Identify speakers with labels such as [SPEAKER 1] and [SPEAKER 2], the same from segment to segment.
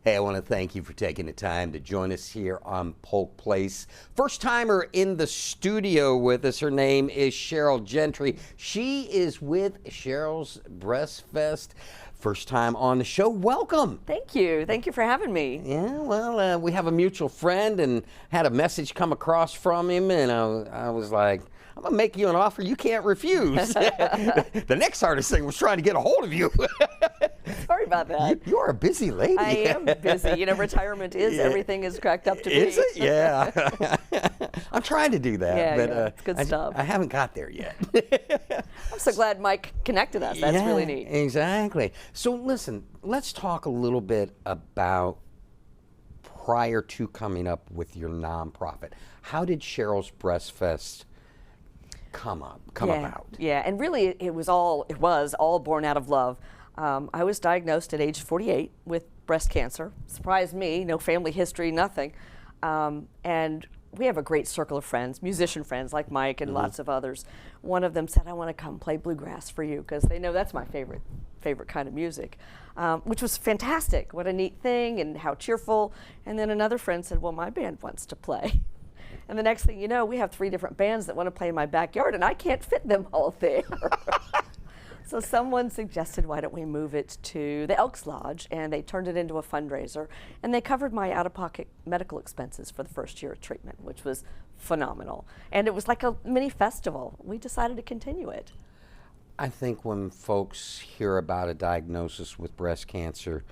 [SPEAKER 1] Hey, I want to thank you for taking the time to join us here on Polk Place. First timer in the studio with us, her name is Sheryl Gentry. She is with Sheryl's BreastFest. First time on the show. Welcome.
[SPEAKER 2] Thank you. Thank you for having me.
[SPEAKER 1] Yeah, well, we have a mutual friend and had a message come across from him, and I was like, I'm going to make you an offer you can't refuse. The next hardest thing was trying to get a hold of you.
[SPEAKER 2] Sorry about that.
[SPEAKER 1] You are a busy lady.
[SPEAKER 2] I am busy. You know, retirement is everything is cracked up to be.
[SPEAKER 1] Is it? Yeah. I'm trying to do that.
[SPEAKER 2] Yeah,
[SPEAKER 1] but,
[SPEAKER 2] it's good stuff.
[SPEAKER 1] I haven't got there yet.
[SPEAKER 2] I'm so glad Mike connected us. That's really neat.
[SPEAKER 1] Exactly. So listen, let's talk a little bit about prior to coming up with your nonprofit. How did Sheryl's BreastFest come about?
[SPEAKER 2] Yeah, and really it was all born out of love. I was diagnosed at age 48 with breast cancer. Surprised me, no family history, nothing. And we have a great circle of friends, musician friends like Mike and lots of others. One of them said, I want to come play bluegrass for you because they know that's my favorite kind of music, which was fantastic. What a neat thing and how cheerful. And then another friend said, well, my band wants to play. And the next thing you know, we have 3 different bands that want to play in my backyard, and I can't fit them all there. So someone suggested, why don't we move it to the Elks Lodge, and they turned it into a fundraiser, and they covered my out-of-pocket medical expenses for the first year of treatment, which was phenomenal. And it was like a mini festival. We decided to continue it.
[SPEAKER 1] I think when folks hear about a diagnosis with breast cancer,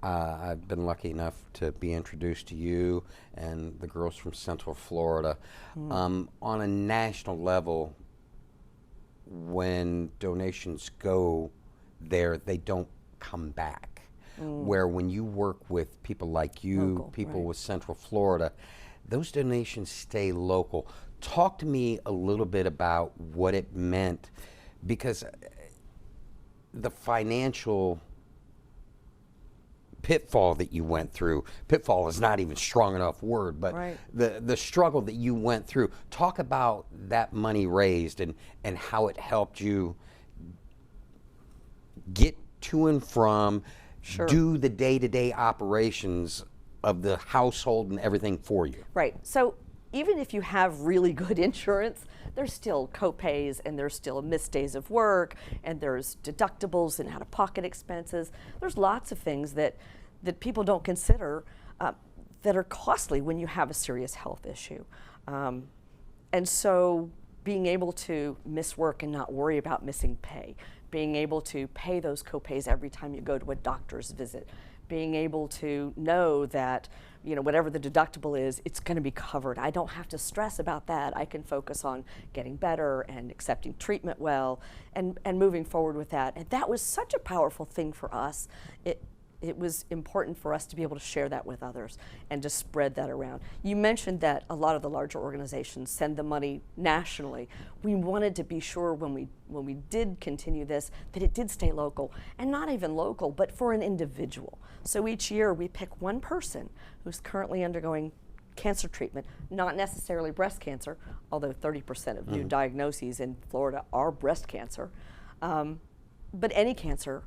[SPEAKER 1] I've been lucky enough to be introduced to you and the girls from Central Florida. On a national level, when donations go there, they don't come back. Where when you work with people like you, people with Central Florida, those donations stay local. Talk to me a little bit about what it meant, because the financial pitfall that you went through, pitfall is not even strong enough word, but the struggle that you went through. Talk about that money raised and how it helped you get to and from, do the day-to-day operations of the household and everything for you.
[SPEAKER 2] Right. So even if you have really good insurance, there's still co-pays and there's still missed days of work and there's deductibles and out-of-pocket expenses. There's lots of things that people don't consider that are costly when you have a serious health issue. And so being able to miss work and not worry about missing pay, being able to pay those co-pays every time you go to a doctor's visit, being able to know that, you know, whatever the deductible is, it's going to be covered. I don't have to stress about that. I can focus on getting better and accepting treatment well and moving forward with that. And that was such a powerful thing for us. It was important for us to be able to share that with others and to spread that around. You mentioned that a lot of the larger organizations send the money nationally. We wanted to be sure when we did continue this that it did stay local, and not even local, but for an individual. So each year we pick one person who's currently undergoing cancer treatment, not necessarily breast cancer, although 30% of new diagnoses in Florida are breast cancer, but any cancer.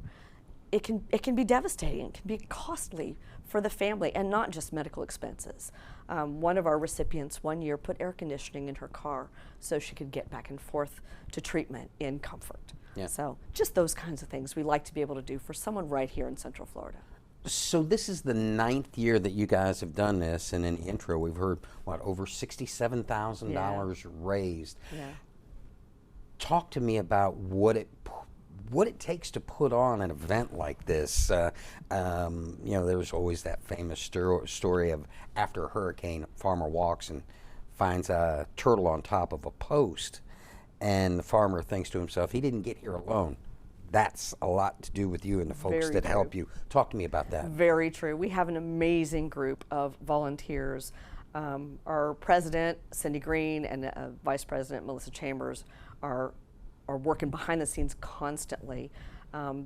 [SPEAKER 2] It can be devastating, it can be costly for the family, and not just medical expenses. One of our recipients one year put air conditioning in her car so she could get back and forth to treatment in comfort. Yeah. So just those kinds of things we like to be able to do for someone right here in Central Florida.
[SPEAKER 1] So this is the 9th year that you guys have done this, and in the intro we've heard, what, over $67,000 raised. Yeah. Talk to me about what it takes to put on an event like this. You know, there's always that famous story of after a hurricane, a farmer walks and finds a turtle on top of a post, and the farmer thinks to himself, he didn't get here alone. That's a lot to do with you and the folks that help you. Talk to me about that.
[SPEAKER 2] Very true. We have an amazing group of volunteers. Our president, Cindy Green, and Vice President Melissa Chambers are working behind the scenes constantly.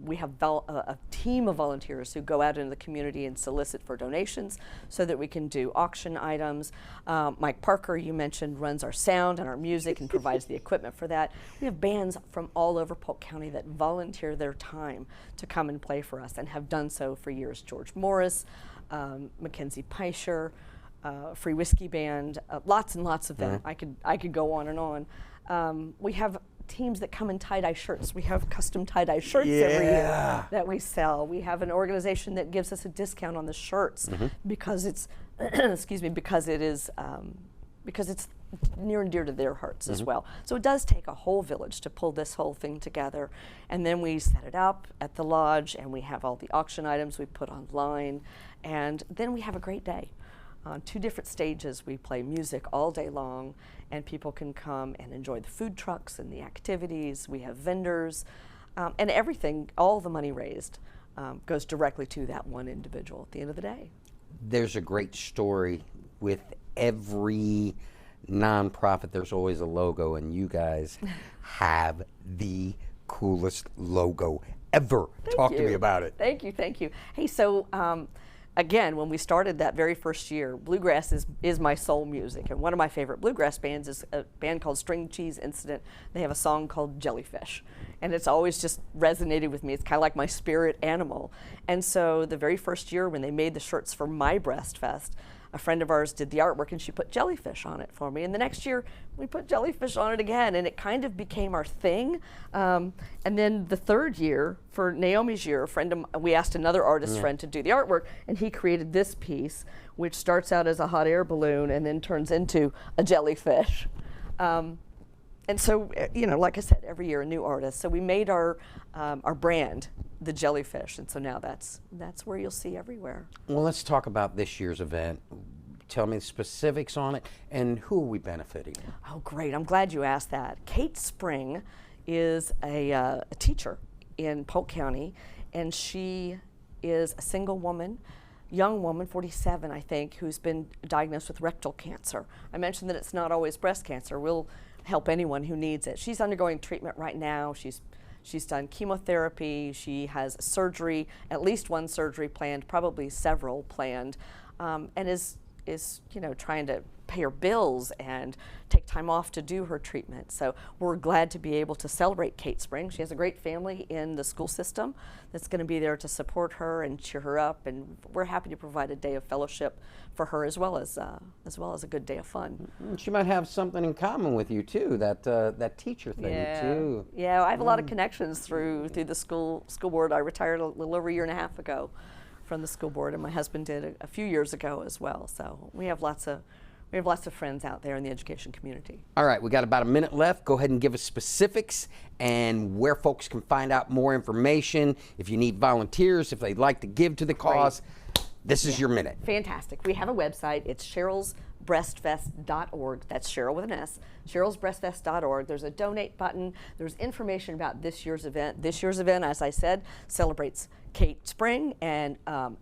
[SPEAKER 2] We have a team of volunteers who go out into the community and solicit for donations so that we can do auction items. Mike Parker, you mentioned, runs our sound and our music and provides the equipment for that. We have bands from all over Polk County that volunteer their time to come and play for us and have done so for years. George Morris, Mackenzie Peischer, Free Whiskey Band, lots and lots of them. I could go on and on. We have teams that come in tie-dye shirts. We have custom tie-dye shirts every year that we sell. We have an organization that gives us a discount on the shirts because it's, excuse me, because it's near and dear to their hearts as well. So it does take a whole village to pull this whole thing together. And then we set it up at the lodge, and we have all the auction items we put online, and then we have a great day. On 2 different stages, we play music all day long, and people can come and enjoy the food trucks and the activities. We have vendors, and everything, all the money raised goes directly to that one individual at the end of the day.
[SPEAKER 1] There's a great story with every nonprofit. There's always a logo, and you guys have the coolest logo ever. Talk to me about it.
[SPEAKER 2] Thank you, thank you. Hey, so again, when we started that very first year, bluegrass is my soul music, and one of my favorite bluegrass bands is a band called String Cheese Incident. They have a song called Jellyfish, and it's always just resonated with me. It's kind of like my spirit animal. And so the very first year when they made the shirts for my BreastFest, a friend of ours did the artwork, and she put jellyfish on it for me. And the next year, we put jellyfish on it again, and it kind of became our thing. And then the third year, for Naomi's year, we asked another artist friend to do the artwork, and he created this piece, which starts out as a hot air balloon and then turns into a jellyfish. And so, you know, like I said, every year a new artist. So we made our brand the jellyfish, and so now that's where you'll see everywhere.
[SPEAKER 1] Well, let's talk about this year's event. Tell me the specifics on it, and who are we benefiting?
[SPEAKER 2] Oh, great! I'm glad you asked that. Kate Spring is a teacher in Polk County, and she is a single woman, young woman, 47, I think, who's been diagnosed with rectal cancer. I mentioned that it's not always breast cancer. We'll help anyone who needs it. She's undergoing treatment right now. She's done chemotherapy. She has surgery, at least one surgery planned, probably several planned, and is trying to pay her bills and take time off to do her treatment. So we're glad to be able to celebrate Kate Spring. She has a great family in the school system that's going to be there to support her and cheer her up, and we're happy to provide a day of fellowship for her as well as a good day of fun.
[SPEAKER 1] She might have something in common with you too, that teacher thing too.
[SPEAKER 2] Yeah, I have a lot of connections through the school board. I retired a little over a year and a half ago from the school board, and my husband did a few years ago as well. So we have lots of friends out there in the education community. All
[SPEAKER 1] right, we got about a minute left. Go ahead and give us specifics and where folks can find out more information. If you need volunteers, if they'd like to give to the cause, this is your minute.
[SPEAKER 2] Fantastic. We have a website. It's Sheryl'sBreastFest.org. That's Sheryl with an S. Sheryl'sBreastFest.org. There's a donate button. There's information about this year's event. This year's event, as I said, celebrates Kate Spring, and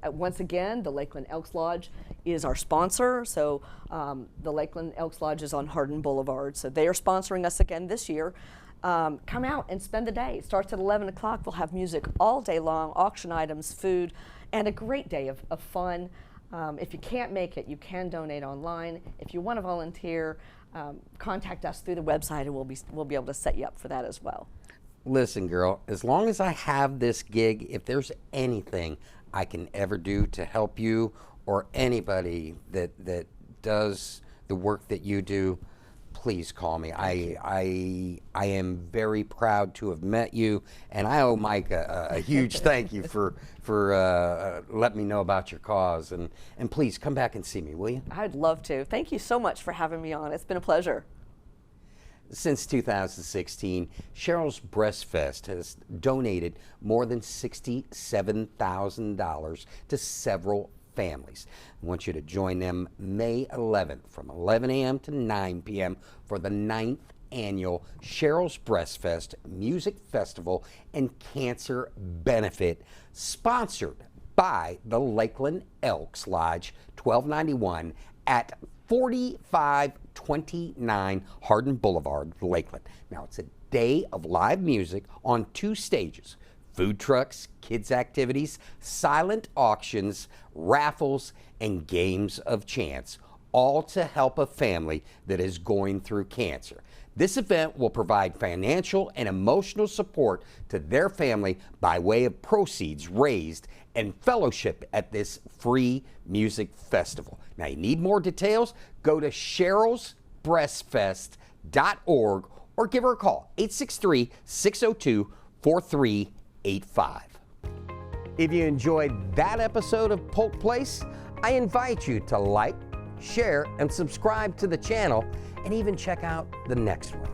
[SPEAKER 2] once again, the Lakeland Elks Lodge is our sponsor. So the Lakeland Elks Lodge is on Harden Blvd. So they are sponsoring us again this year. Come out and spend the day. It starts at 11 o'clock. We'll have music all day long, auction items, food, and a great day of fun. If you can't make it, you can donate online. If you want to volunteer, contact us through the website, and we'll be able to set you up for that as well.
[SPEAKER 1] Listen, girl, as long as I have this gig, if there's anything I can ever do to help you or anybody that does the work that you do, please call me. I am very proud to have met you, and I owe Mike a huge thank you for letting me know about your cause. And please come back and see me, will you?
[SPEAKER 2] I'd love to. Thank you so much for having me on. It's been a pleasure.
[SPEAKER 1] Since 2016, Sheryl's BreastFest has donated more than $67,000 to several families. I want you to join them May 11th from 11 a.m. to 9 p.m. for the 9th annual Sheryl's BreastFest Music Festival and Cancer Benefit, sponsored by the Lakeland Elks Lodge, 1291 at 4529 Harden Blvd, Lakeland. Now, it's a day of live music on 2 stages: food trucks, kids' activities, silent auctions, raffles, and games of chance, all to help a family that is going through cancer. This event will provide financial and emotional support to their family by way of proceeds raised and fellowship at this free music festival. Now, you need more details? Go to Sheryl's BreastFest.org or give her a call, 863-602-4385. If you enjoyed that episode of Polk Place, I invite you to like, share, and subscribe to the channel, and even check out the next one.